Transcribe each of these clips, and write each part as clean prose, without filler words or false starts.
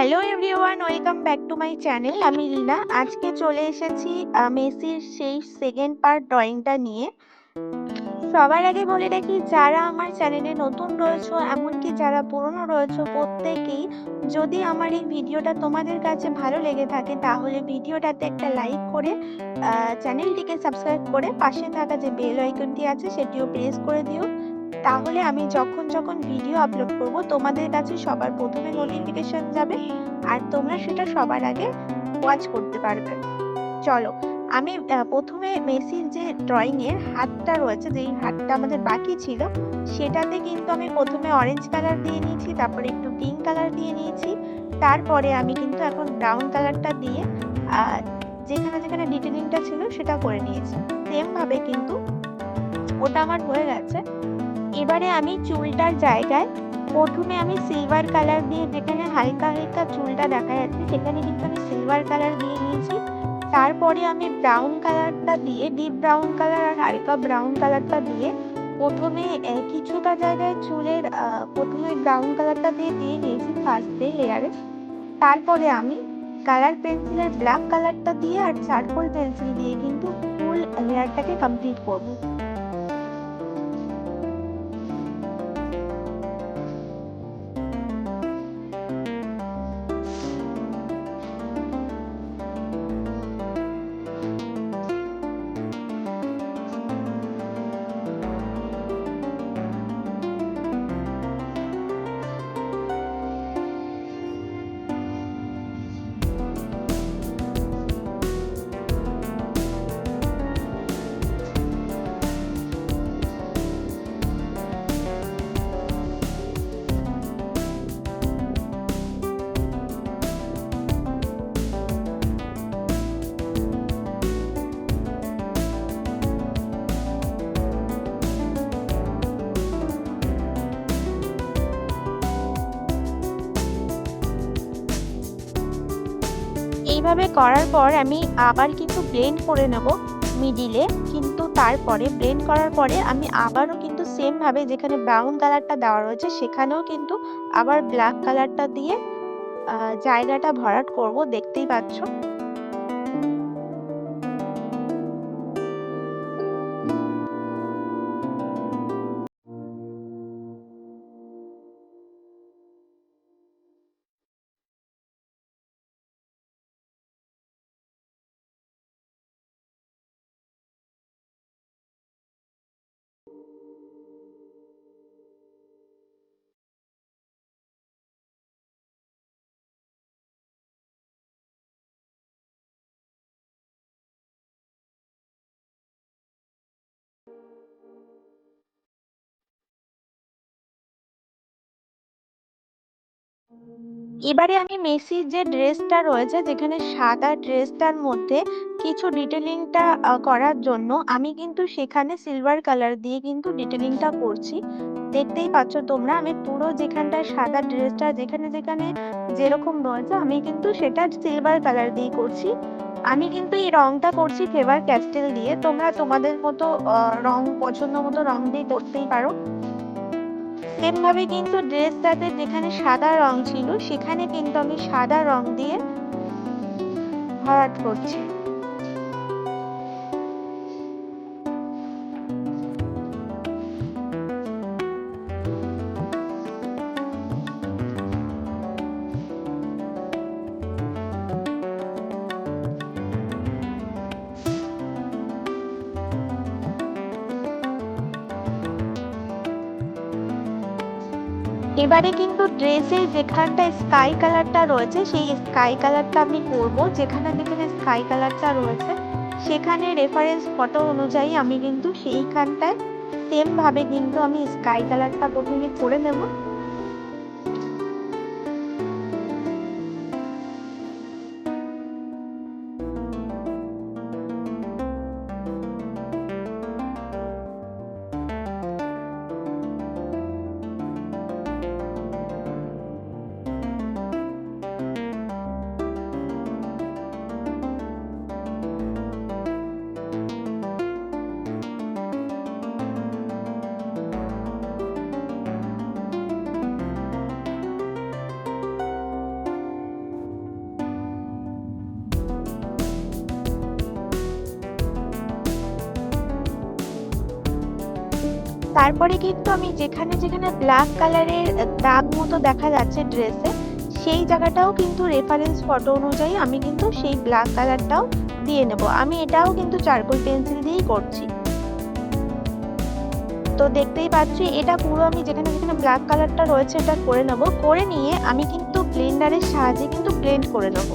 Hello everyone, welcome back to my channel. আমি রিনা। আজকে চলে এসেছি মেসির সেই সেকেন্ড পার্ট ড্রয়িংটা নিয়ে। সবার আগে বলে রাখি, যারা আমার চ্যানেলে নতুন রয়েছো, এমনকি যারা পুরনো রয়েছো, প্রত্যেকেই যদি আমার এই ভিডিওটা তোমাদের কাছে ভালো লেগে থাকে তাহলে ভিডিওটাতে একটা লাইক করে চ্যানেলটিকে সাবস্ক্রাইব করে পাশে থাকা যে বেল আইকনটি আছে সেটিও প্রেস করে দিও। তাহলে আমি যখন যখন ভিডিও আপলোড করব তোমাদের কাছে সবার প্রথমে নোটিফিকেশন যাবে আর তোমরা সেটা সবার আগে ওয়াচ করতে পারবে। চলো, আমি প্রথমে মেসির যে ড্রয়িং এর হাতটা রয়েছে, যেই হাতটা আমাদের বাকি ছিল, সেটাতে কিন্তু আমি প্রথমে অরেঞ্জ কালার দিয়ে নিয়েছি, তারপরে একটু পিঙ্ক কালার দিয়ে নিয়েছি, তারপরে আমি কিন্তু এখন ব্রাউন কালারটা দিয়ে যেখানে যেখানে ডিটেলিংটা ছিল সেটা করে নিয়েছি। সেম ভাবে কিন্তু ওটা আমার হয়ে গেছে। এবারে আমি চুলটার জায়গায় প্রথমে আমি সিলভার কালার দিয়ে, যেখানে হালকা হালকা চুলটা দেখা যাচ্ছে সেখানে কিন্তু আমি সিলভার কালার দিয়ে নিয়েছি। তারপরে আমি ব্রাউন কালারটা দিয়ে, ডিপ ব্রাউন কালার আর হালকা ব্রাউন কালারটা দিয়ে প্রথমে কিছুটা জায়গায় চুলের প্রথমে ব্রাউন কালারটা দিয়ে দিয়ে নিয়েছি ফার্স্ট লেয়ারে। তারপরে আমি কালার পেন্সিলের ব্ল্যাক কালারটা দিয়ে আর চারকোল পেন্সিল দিয়ে কিন্তু ফুল লেয়ারটাকে কমপ্লিট করবো। এইভাবে করার পর আমি আবার কিন্তু ব্লেন্ড করে নেব মিডিলে। কিন্তু তারপরে ব্লেন্ড করার পরে আমি আবারও কিন্তু সেম ভাবে যেখানে ব্রাউন কালারটা দেওয়া রয়েছে সেখানেও কিন্তু আবার ব্ল্যাক কালারটা দিয়ে জায়গাটা ভরাট করব, দেখতেই পাচ্ছ। এবারে আমি মেসির যে ড্রেসটা রয়েছে, যেখানে সাদা ড্রেসটার মধ্যে কিছু ডিটেলিংটা করার জন্য আমি কিন্তু সেখানে সিলভার কালার দিয়ে কিন্তু ডিটেলিংটা করছি। দেখতেই পাচ্ছ তোমরা, আমি পুরো যেখানটা সাদা ড্রেসটা যেখানে যেখানে যেরকম রয়েছে আমি কিন্তু সেটা সিলভার কালার দিয়ে করছি। আমি কিন্তু এই রংটা করছি ফেভার ক্যাস্টেল দিয়ে। তোমরা তোমাদের মতো রং, পছন্দ মতো রং দিয়ে করতেই পারো। সেম ভাবে কিন্তু ড্রেসটাতে যেখানে সাদা রং ছিল সেখানে কিন্তু আমি সাদা রং দিয়ে ভরাট করছি। এবারে কিন্তু ড্রেসের যেখানটা স্কাই কালারটা রয়েছে সেই স্কাই কালারটা আমি করবো। যেখানে যেখানে স্কাই কালারটা রয়েছে সেখানে রেফারেন্স ফটো অনুযায়ী আমি কিন্তু সেইখানটায় সেম ভাবে কিন্তু আমি স্কাই কালারটা প্রথমে করে নেব। তারপরে কিন্তু আমি যেখানে যেখানে ব্ল্যাক কালারের দাগ মতো দেখা যাচ্ছে ড্রেসে, সেই জায়গাটাও কিন্তু রেফারেন্স ফটো অনুযায়ী আমি কিন্তু সেই ব্ল্যাক কালারটাও দিয়ে নেব। আমি এটাও কিন্তু চারকোল পেন্সিল দিয়েই করছি। তো দেখতেই পাচ্ছি এটা পুরো আমি যেখানে যেখানে ব্ল্যাক কালারটা রয়েছে এটা করে নেব। করে নিয়ে আমি কিন্তু ব্লেন্ডারের সাহায্যে কিন্তু ব্লেন্ড করে নেব।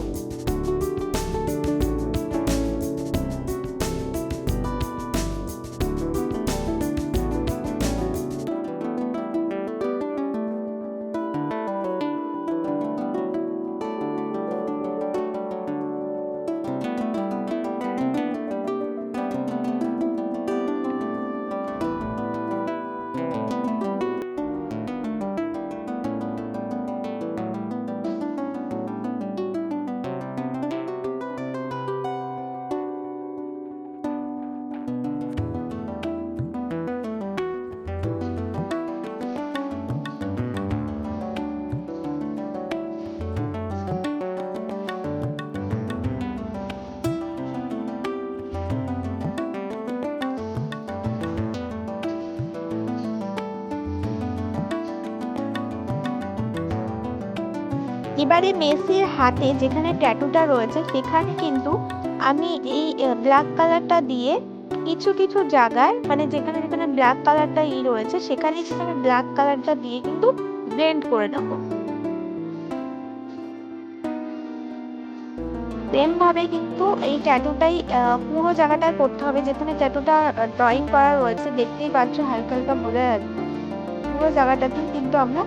এবারে মেসির হাতে যেখানে ট্যাটুটা রয়েছে সেখানে কিন্তু আমি এই ব্ল্যাক কালারটা দিয়ে কিছু কিছু জায়গায়, মানে যেখানে যেখানে ব্ল্যাক কালারটা রয়েছে সেখানে সেখানে ব্ল্যাক কালারটা দিয়ে কিন্তু ব্লেন্ড করে নেব। সেম ভাবে কিন্তু এই ট্যাটুটাই পুরো জায়গাটায় করতে হবে। যেখানে ট্যাটুটা ড্রয়িং করা রয়েছে দেখতেই পাচ্ছ, হালকা হালকা বোঝা যাচ্ছে, পুরো জায়গাটাতেই কিন্তু আমরা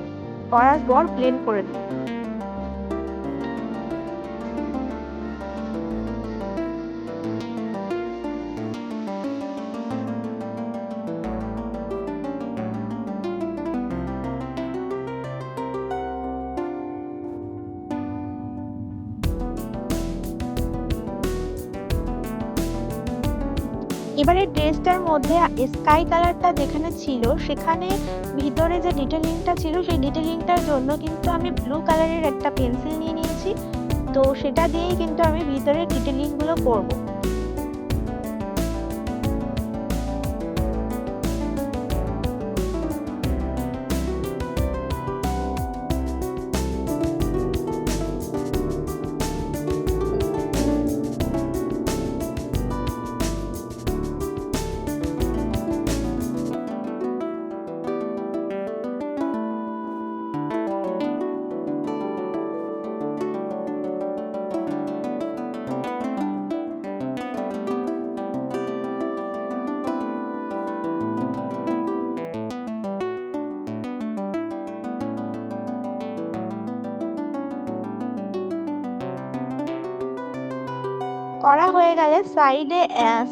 করার পর ব্লেন্ড করে নেব। এবারে ড্রেসটার মধ্যে স্কাই কালারটা যেখানে ছিল সেখানে ভিতরে যে ডিটেলিংটা ছিল সেই ডিটেলিংটার জন্য কিন্তু আমি ব্লু কালারের একটা পেন্সিল নিয়ে নিয়েছি। তো সেটা দিয়েই কিন্তু আমি ভিতরে ডিটেলিংগুলো করব। করা হয়ে গেলে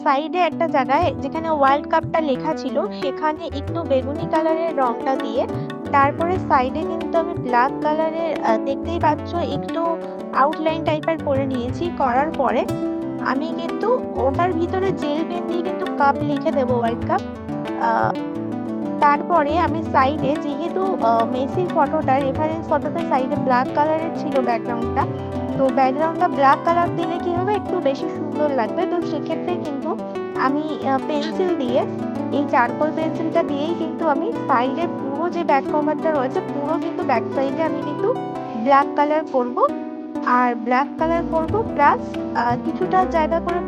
সাইডে একটা জায়গায় যেখানে ওয়ার্ল্ড কাপটা লেখা ছিল সেখানে একটু বেগুনি কালারের রংটা দিয়ে তারপরে সাইডে কিন্তু আমি ব্ল্যাক কালারের দেখতেই পাচ্ছ একটু আউটলাইন টাইপের করে নিয়েছি। করার পরে আমি কিন্তু ওটার ভিতরে জেল পেন দিয়ে কিন্তু কাপ লিখে দেবো, ওয়ার্ল্ড কাপ। তারপরে আমি সাইডে, যেহেতু মেসির ফটোটা রেফারেন্স ফটোটা সাইডে ব্ল্যাক কালারের ছিল ব্যাকগ্রাউন্ডটা, তো ব্যাকগ্রাউন্ডটা ব্ল্যাক কালার দিলে কি হবে, একটু বেশি সুন্দর লাগবে। তো সেক্ষেত্রে কিন্তু আমি পেন্সিল দিয়ে, এই চারকোল পেন্সিলটা দিয়েই কিন্তু আমি সাইডে পুরো যে ব্যাক কভারটা রয়েছে পুরো কিন্তু ব্যাক সাইডে আমি কিন্তু ব্ল্যাক কালার করব। আর ব্ল্যাক কালার করব প্লাস কিছুটা জায়গা করে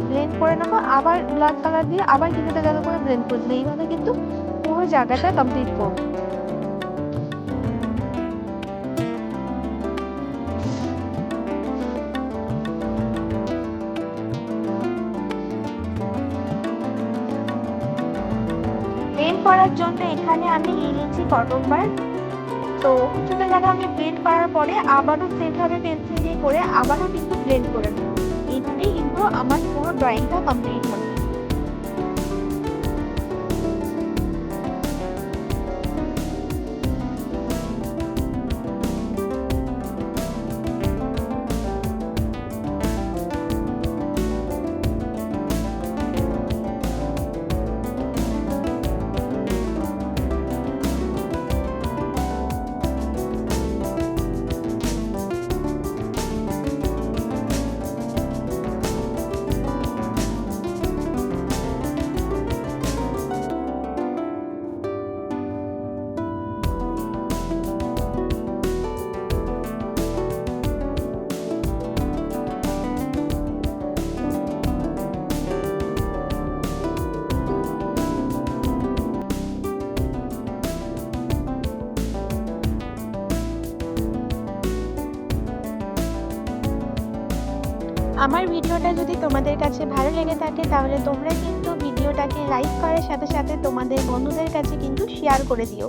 ব্লেন্ড করে নেবো, আবার ব্ল্যাক কালার দিয়ে আবার কিছুটা জায়গা করে ব্লেন্ড করে দেবো। এইভাবে কিন্তু পুরো জায়গাটা কমপ্লিট করবো। ব্লেন্ড করার জন্য এখানে আমি নিয়ে নিয়েছি কটন বার। তো কিছুটা জায়গা আমি ব্লেন্ড করার পরে আবারও সেভাবে পেন্সিল দিয়ে করে আবারও কিন্তু ব্লেন্ড করে নেব। এইভাবেই কিন্তু আমার পুরো ড্রয়িংটা কমপ্লিট হবে। আমার ভিডিওটা যদি তোমাদের কাছে ভালো লেগে থাকে তাহলে তোমরা কিন্তু ভিডিওটাকে লাইক করার সাথে সাথে তোমাদের বন্ধুদের কাছে কিন্তু শেয়ার করে দিও।